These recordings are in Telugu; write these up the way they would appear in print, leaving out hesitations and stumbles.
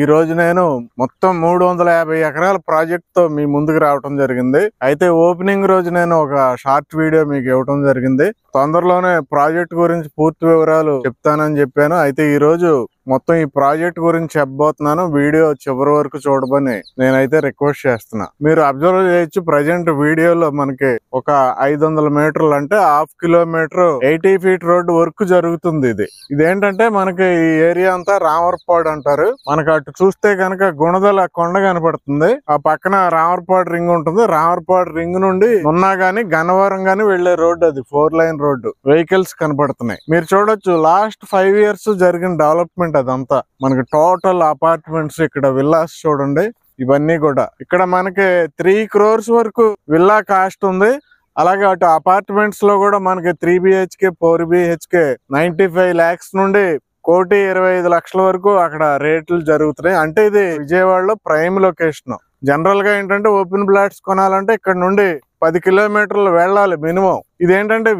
ఈ రోజు నేను మొత్తం 350 ఎకరాల ప్రాజెక్ట్ తో మీ ముందుకు రావడం జరిగింది. అయితే ఓపెనింగ్ రోజు నేను ఒక షార్ట్ వీడియో మీకు ఇవ్వడం జరిగింది. తొందరలోనే ప్రాజెక్ట్ గురించి పూర్తి వివరాలు చెప్తానని చెప్పాను. అయితే ఈ రోజు మొత్తం ఈ ప్రాజెక్ట్ గురించి చెప్పబోతున్నాను. వీడియో చివరి వరకు చూడమని నేనైతే రిక్వెస్ట్ చేస్తున్నా. మీరు అబ్జర్వ్ చేయొచ్చు, ప్రజెంట్ వీడియోలో మనకి ఒక 500 మీటర్లు అంటే half kilometre 80 feet road work జరుగుతుంది. ఇదేంటంటే మనకి ఈ ఏరియా అంతా రామవరపాడు అంటారు. మనకు అటు చూస్తే కనుక గుణదల కొండ కనపడుతుంది. ఆ పక్కన రామవరపాడు రింగ్ ఉంటుంది. రామవరపాడు రింగ్ నుండి నున్నా గాని గన్నవరం గాని వెళ్లే రోడ్డు, అది 4 లైన్ రోడ్డు. వెహికల్స్ కనపడుతున్నాయి. మీరు చూడొచ్చు, లాస్ట్ 5 ఇయర్స్ జరిగిన డెవలప్మెంట్ అదంతా. మనకి టోటల్ అపార్ట్మెంట్స్, ఇక్కడ విల్లాస్ చూడండి. ఇవన్నీ కూడా ఇక్కడ మనకి 3 crores వరకు విల్లా కాస్ట్ ఉంది. అలాగే అటు అపార్ట్మెంట్స్ లో కూడా మనకి 3 BHK 4 BHK 95 lakhs నుండి 1,25,00,000 వరకు అక్కడ రేట్లు జరుగుతున్నాయి. అంటే ఇది విజయవాడలో ప్రైమ్ లొకేషన్. జనరల్ గా ఏంటంటే ఓపెన్ ప్లాట్స్ కొనాలంటే ఇక్కడ నుండి 10 కిలోమీటర్లు వెళ్ళాలి మినిమం. ఇదేంటంటే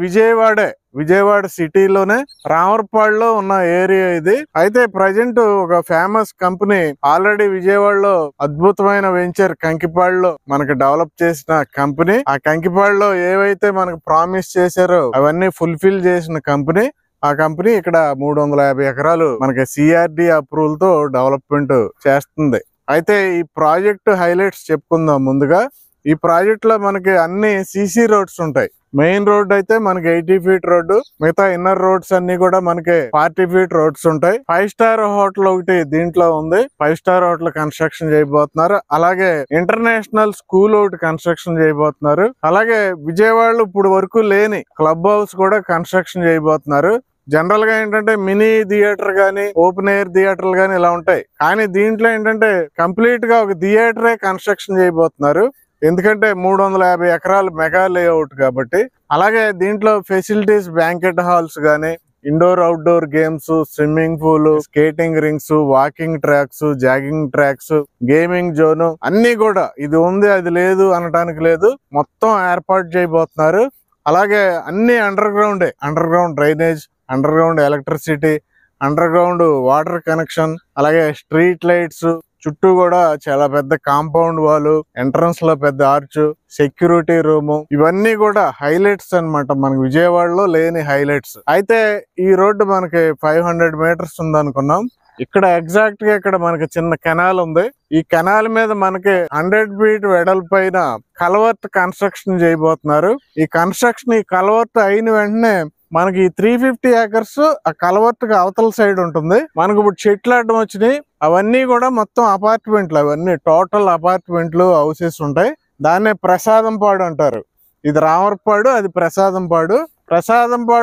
విజయవాడ సిటీలోనే రామవరపాడులో ఉన్న ఏరియా ఇది. అయితే ప్రజెంట్ ఒక ఫేమస్ కంపెనీ ఆల్రెడీ విజయవాడలో అద్భుతమైన వెంచర్ కంకిపాడులో మనకి డెవలప్ చేసిన కంపెనీ. ఆ కంకిపాడులో ఏవైతే మనకు ప్రామిస్ చేశారో అవన్నీ ఫుల్ఫిల్ చేసిన కంపెనీ. ఆ కంపెనీ ఇక్కడ 350 ఎకరాలు మనకి CRD అప్రూవల్ తో డెవలప్మెంట్ చేస్తుంది. అయితే ఈ ప్రాజెక్ట్ హైలైట్స్ చెప్పుకుందాం. ముందుగా ఈ ప్రాజెక్ట్ లో మనకి అన్ని CC రోడ్స్ ఉంటాయి. మెయిన్ రోడ్ అయితే మనకి 80 ఫీట్ రోడ్డు, మిగతా ఇన్నర్ రోడ్స్ అన్ని కూడా మనకి 40 ఫీట్ రోడ్స్ ఉంటాయి. 5 స్టార్ హోటల్ ఒకటి దీంట్లో ఉంది. 5 స్టార్ హోటల్ కన్స్ట్రక్షన్ చేయబోతున్నారు. అలాగే ఇంటర్నేషనల్ స్కూల్ ఒకటి కన్స్ట్రక్షన్ చేయబోతున్నారు. అలాగే విజయవాడలో ఇప్పుడు వరకు లేని క్లబ్ హౌస్ కూడా కన్స్ట్రక్షన్ చేయబోతున్నారు. జనరల్ గా ఏంటంటే మినీ థియేటర్ గానీ ఓపెన్ ఎయిర్ థియేటర్లు గానీ ఇలా ఉంటాయి. కానీ దీంట్లో ఏంటంటే కంప్లీట్ గా ఒక థియేటరే కన్స్ట్రక్షన్ చేయబోతున్నారు. ఎందుకంటే 350 ఎకరాలు మెగా లేఅవుట్ కాబట్టి. అలాగే దీంట్లో ఫెసిలిటీస్ బ్యాంకెట్ హాల్స్ గానీ, indoor outdoor games, swimming pool, skating rings, walking tracks, jogging tracks, gaming zone అన్ని కూడా ఇది ఉంది అది లేదు అనడానికి లేదు, మొత్తం ఏర్పాటు చేయబోతున్నారు. అలాగే అన్ని under ground drainage, under ground electricity, under ground water connection, అలాగే స్ట్రీట్ లైట్స్, చుట్టూ కూడా చాలా పెద్ద కాంపౌండ్ వాల్, ఎంట్రన్స్ లో పెద్ద ఆర్చ్, సెక్యూరిటీ రూమ్, ఇవన్నీ కూడా హైలైట్స్ అన్నమాట. మనకి విజయవాడలో లేని హైలైట్స్. అయితే ఈ రోడ్డు మనకి 500 మీటర్స్ ఉంది అనుకున్నాం. ఇక్కడ ఎగ్జాక్ట్ గా ఇక్కడ మనకి చిన్న కెనాల్ ఉంది. ఈ కెనాల్ మీద మనకి 100 ఫీట్ వెడల్పైన కల్వర్ట్ కన్స్ట్రక్షన్ చేయబోతున్నారు. ఈ కల్వర్ట్ అయిన వెంటనే మనకి 350 acres ఆ కల్వర్ట్ కి అవతల సైడ్ ఉంటుంది. మనకు ఇప్పుడు చెట్లు అడ్డం వచ్చినాయి. అవన్నీ కూడా మొత్తం అపార్ట్మెంట్లు, అవన్నీ టోటల్ అపార్ట్మెంట్లు, హౌసెస్ ఉంటాయి. దాన్నే ప్రసాదంపాడు అంటారు. ఇది రామవరపాడు, అది ప్రసాదంపాడు.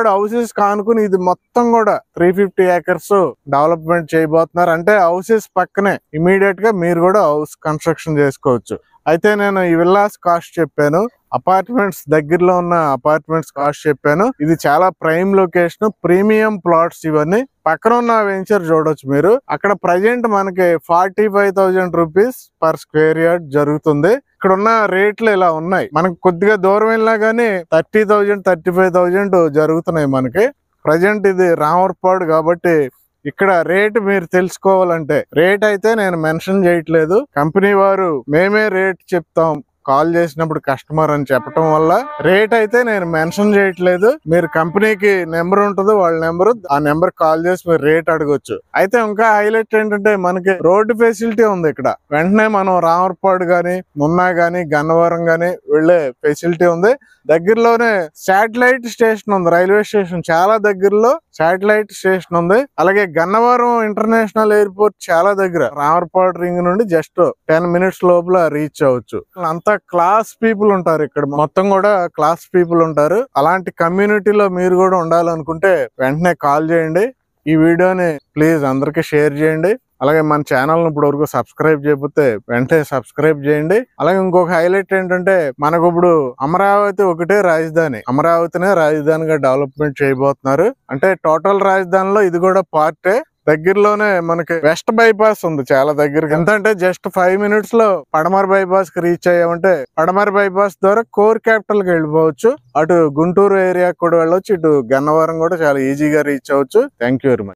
హౌసెస్ కానుకుని ఇది మొత్తం కూడా 350 acres డెవలప్మెంట్ చేయబోతున్నారు. అంటే హౌసెస్ పక్కనే ఇమీడియట్ గా మీరు కూడా హౌస్ కన్స్ట్రక్షన్ చేసుకోవచ్చు. అయితే నేను ఈ విల్లాస్ కాస్ట్ చెప్పాను, అపార్ట్మెంట్స్ దగ్గరలో ఉన్న అపార్ట్మెంట్స్ కాస్ట్ చెప్పాను. ఇది చాలా ప్రైమ్ లొకేషన్, ప్రీమియం ప్లాట్స్. ఇవన్నీ పక్కన ఉన్న వెంచర్ చూడొచ్చు మీరు. అక్కడ ప్రజెంట్ మనకి 45,000 రూపీస్ పర్ స్క్వేర్ యార్డ్ జరుగుతుంది. ఇక్కడ ఉన్న రేట్లు ఇలా ఉన్నాయి. మనకు కొద్దిగా దూరం వెళ్ళినా గానీ 30,000 35,000 జరుగుతున్నాయి మనకి. ప్రజెంట్ ఇది రామవరపాడు కాబట్టి ఇక్కడ రేట్ మీరు తెలుసుకోవాలంటే రేట్ అయితే నేను మెన్షన్ చేయట్లేదు. కంపెనీ వారు మేమే రేట్ చెప్తాం కాల్ చేసినప్పుడు కస్టమర్ అని చెప్పడం వల్ల రేట్ అయితే నేను మెన్షన్ చేయట్లేదు. మీరు కంపెనీకి నెంబర్ ఉంటుంది, వాళ్ళ నెంబర్, ఆ నెంబర్ కాల్ చేసి మీరు రేట్ అడగొచ్చు. అయితే ఇంకా హైలైట్ ఏంటంటే మనకి రోడ్డు ఫెసిలిటీ ఉంది ఇక్కడ. వెంటనే మనం రామవరపాడు గాని, నున్నా గాని, గన్నవరం గాని వెళ్లే ఫెసిలిటీ ఉంది. దగ్గరలోనే శాటిలైట్ స్టేషన్ ఉంది, రైల్వే స్టేషన్ చాలా దగ్గరలో శాటిలైట్ స్టేషన్ ఉంది. అలాగే గన్నవరం ఇంటర్నేషనల్ ఎయిర్పోర్ట్ చాలా దగ్గర, రామవరపాడు రింగ్ నుండి జస్ట్ 10 minutes లోపల రీచ్ అవ్వచ్చు. అంతా క్లాస్ పీపుల్ ఉంటారు ఇక్కడ, మొత్తం కూడా క్లాస్ పీపుల్ ఉంటారు. అలాంటి కమ్యూనిటీలో మీరు కూడా ఉండాలనుకుంటే వెంటనే కాల్ చేయండి. ఈ వీడియోని ప్లీజ్ అందరికి షేర్ చేయండి. అలాగే మన ఛానల్ ఇప్పుడు వరకు సబ్స్క్రైబ్ చేయకపోతే వెంటనే సబ్స్క్రైబ్ చేయండి. అలాగే ఇంకొక హైలైట్ ఏంటంటే మనకు ఇప్పుడు అమరావతి ఒకటే రాజధాని, అమరావతినే రాజధానిగా డెవలప్మెంట్ చేయబోతున్నారు. అంటే టోటల్ రాజధానిలో ఇది కూడా పార్టే. దగ్గరలోనే మనకి వెస్ట్ బైపాస్ ఉంది, చాలా దగ్గర. ఎంత అంటే జస్ట్ 5 minutes లో పడమర బైపాస్ కి రీచ్ అయ్యామంటే పడమర బైపాస్ ద్వారా కోర్ క్యాపిటల్ కి వెళ్ళిపోవచ్చు. అటు గుంటూరు ఏరియా కూడా వెళ్ళొచ్చు, ఇటు గన్నవరం కూడా చాలా ఈజీగా రీచ్ అవ్వచ్చు. Thank you very much.